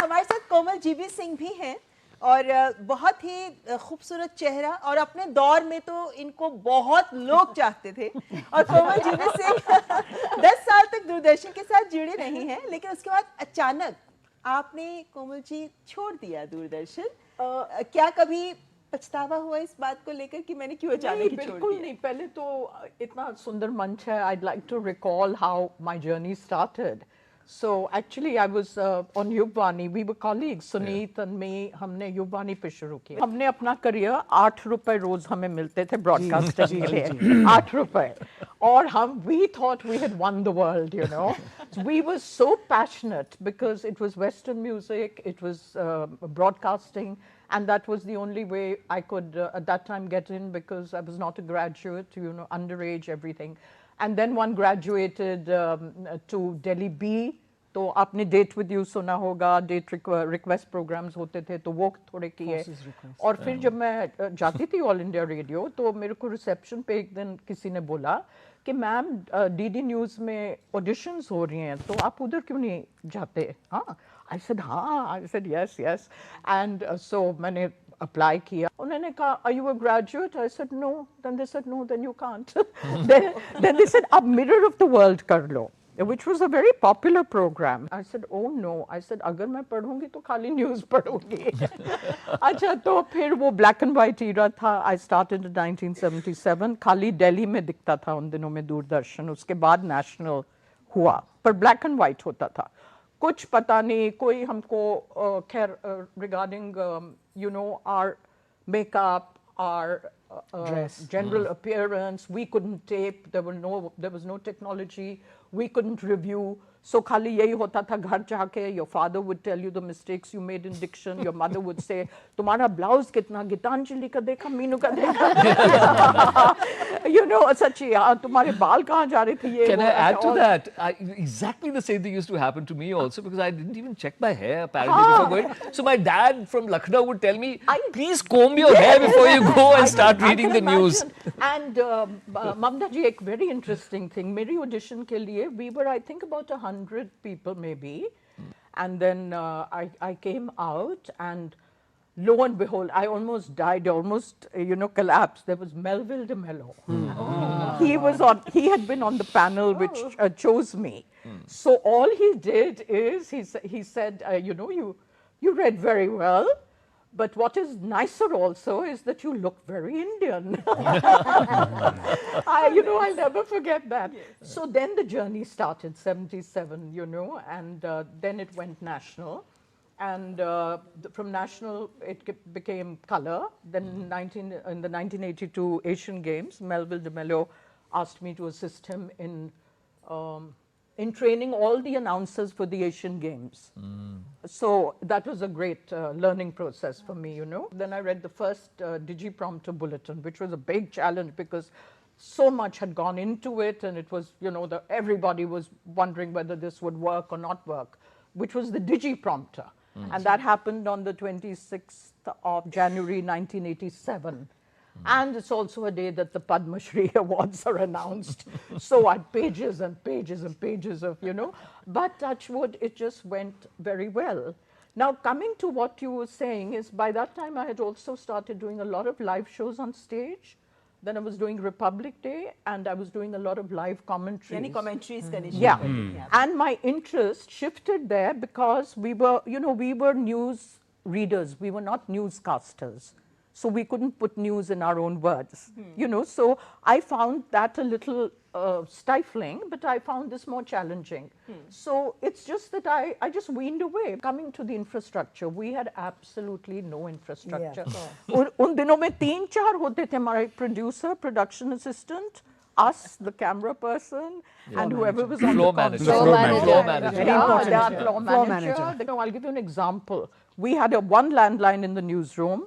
हमारे साथ कोमल जी सिंह भी हैं और बहुत ही खूबसूरत चेहरा और अपने दौर में तो इनको बहुत लोग चाहते थे और कोमल जी सिंह 10 साल तक दूरदर्शन के साथ जुड़े रही हैं, लेकिन उसके बाद अचानक आपने कोमल जी छोड़ दिया दूरदर्शन। क्या कभी पछतावा हुआ इस बात को लेकर कि मैंने क्यों अचानक ही छोड़ दिया? बिल्कुल नहीं। पहले तो इतना सुंदर मंच है। I'd like to recall how my journey started. So actually I was on Yuvvani. We were colleagues, Suneet and me. हमने युववाणी पे शुरू किया। हमने अपना करियर 8 रुपए रोज हमें मिलते थे ब्रॉडकास्टिंग के लिए, 8 रुपए। और हम we thought we had won the world, you know. We were so passionate because it was Western music, it was broadcasting. And that was the only way I could at that time get in, because I was not a graduate, you know, underage, everything. And then one graduated to Delhi B. तो आपने date with you सुना होगा, date request programmes होते थे, तो वो थोड़े किए। और फिर जब मैं जाती थी ऑल इंडिया रेडियो, तो मेरे को रिसेप्शन पे एक दिन किसी ने बोला कि मैम डीडी न्यूज़ में ऑडिशंस हो रही हैं, तो आप उधर क्यों नहीं जाते? हाँ, I said yes. And so मैंने अप्लाई किया। उन्होंने कहा are you a graduate? I said no. Then they said no, then you can't. then they said अब Mirror of the World कर लो, which was a very popular program. I said oh no. I said अगर मैं पढ़ूंगी तो खाली news पढ़ूंगी। अच्छा, तो फिर वो ब्लैक एंड वाइट ईरा था। I started in 1977। खाली दिल्ली में दिखता था उन दिनों में दूरदर्शन, उसके बाद नेशनल हुआ, पर ब्लैक एंड वाइट होता था। कुछ पता नहीं, कोई हमको खैर regarding you know our makeup, our general appearance, we couldn't tape. There was no technology. We couldn't review. So खाली यही होता था घर जाके, your father would tell you the mistakes you made in diction. Your mother would say तुम्हारा blouse कितना गीतांजलि का देखा, मीनू का देखा। You know, सच्ची तुम्हारे बाल कहाँ जा रहे थे ये? Can I add to that? Exactly the same thing used to happen to me also, because I didn't even check my hair apparently before going. So my dad from Lucknow would tell me, please comb your hair before you go and start reading the news. And Mamta ji, एक very interesting thing. मेरी audition के लिए we were, I think, about 100 people maybe, and then I came out, and lo and behold, I almost died, almost collapsed. There was Melville de Mello. He had been on the panel which chose me. So all he did is he said, you read very well, but what is nicer also is that you look very Indian. I'll never forget that. So then the journey started, 77, and then it went national. And from national, it became color. Then in the 1982 Asian Games, Melville de Mello asked me to assist him in training all the announcers for the Asian Games. So that was a great learning process for me, Then I read the first digiprompter bulletin, which was a big challenge because so much had gone into it, and it was, everybody was wondering whether this would work or not work, which was the digiprompter. And that happened on the 26th of January, 1987. And it's also a day that the Padma Shri Awards are announced. So I had pages and pages and pages of, But touch wood, it just went very well. Now, coming to what you were saying is, by that time I had also started doing a lot of live shows on stage. Then I was doing Republic Day, and I was doing a lot of live commentaries. Any commentaries? Yeah. And my interest shifted there because we were, we were news readers. We were not newscasters. So we couldn't put news in our own words, So I found that a little stifling, but I found this more challenging. So it's just that I just weaned away. Coming to the infrastructure, we had absolutely no infrastructure. उन दिनों में 3-4 होते थे हमारे producer, production assistant, us, the camera person, and whoever was on the console. Floor manager. Floor manager. I'll give you an example. We had one landline in the newsroom.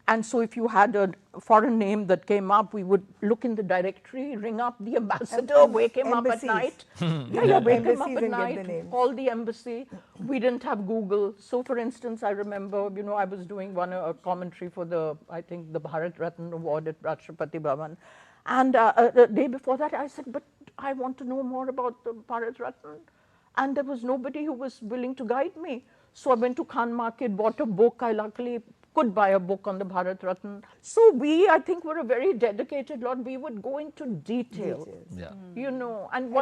And so if you had a foreign name that came up, we would look in the directory, ring up the ambassador, wake him up at night. Wake him up at night, call the embassy. We didn't have Google. So for instance, I remember, I was doing a commentary for the Bharat Ratna Award at Rashtrapati Bhavan. And the day before that, I said, but I want to know more about the Bharat Ratna. And there was nobody who was willing to guide me. So I went to Khan Market, bought a book. I luckily could buy a book on the Bharat Ratna. So we, I think, were a very dedicated lot. We would go into detail, Yeah. you know. And